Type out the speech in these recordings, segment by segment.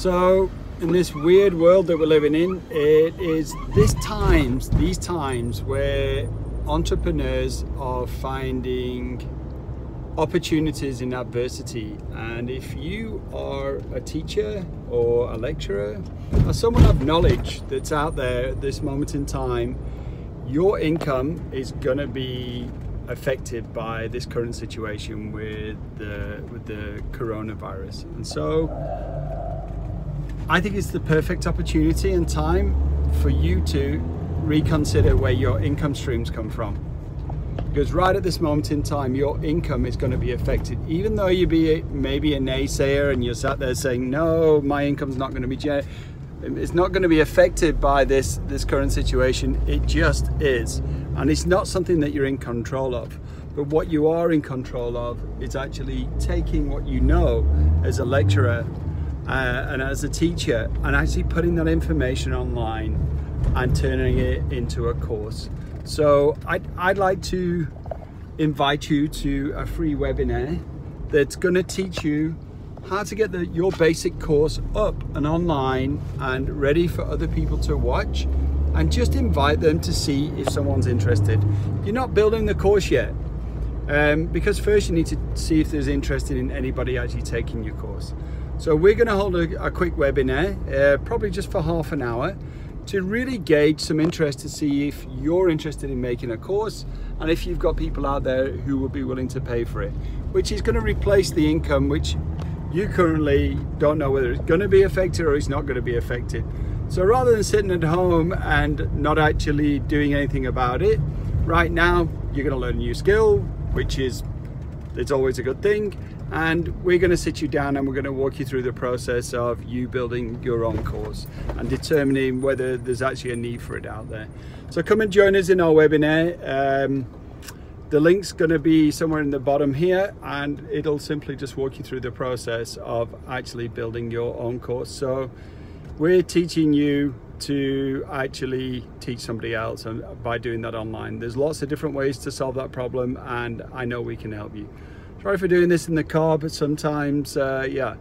So in this weird world that we're living in, it is these times where entrepreneurs are finding opportunities in adversity. And if you are a teacher or a lecturer or someone of knowledge that's out there at this moment in time, your income is going to be affected by this current situation with the coronavirus. And so I think it's the perfect opportunity and time for you to reconsider where your income streams come from. Because right at this moment in time, your income is going to be affected. Even though you be maybe a naysayer and you're sat there saying, no, my income's not going to be it's not going to be affected by this current situation. It just is. And it's not something that you're in control of. But what you are in control of is actually taking what you know as a lecturer and as a teacher and actually putting that information online and turning it into a course. So I'd like to invite you to a free webinar that's going to teach you how to get your basic course up and online and ready for other people to watch, and just invite them to see if someone's interested. You're not building the course yet, because first you need to see if there's interest in anybody actually taking your course. So we're going to hold a quick webinar, probably just for half an hour, to really gauge some interest to see if you're interested in making a course and if you've got people out there who will be willing to pay for it, which is going to replace the income which you currently don't know whether it's going to be affected or it's not going to be affected. So rather than sitting at home and not actually doing anything about it, right now you're going to learn a new skill, which is, it's always a good thing. And we're going to sit you down and we're going to walk you through the process of you building your own course and determining whether there's actually a need for it out there. So come and join us in our webinar. The link's going to be somewhere in the bottom here, and it'll simply just walk you through the process of actually building your own course. So we're teaching you to actually teach somebody else, and by doing that online, there's lots of different ways to solve that problem, and I know we can help you. Sorry for doing this in the car, but sometimes, yeah,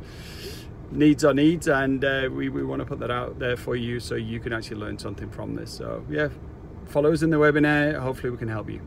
needs are needs, and we want to put that out there for you so you can actually learn something from this. So yeah, follow us in the webinar. Hopefully we can help you.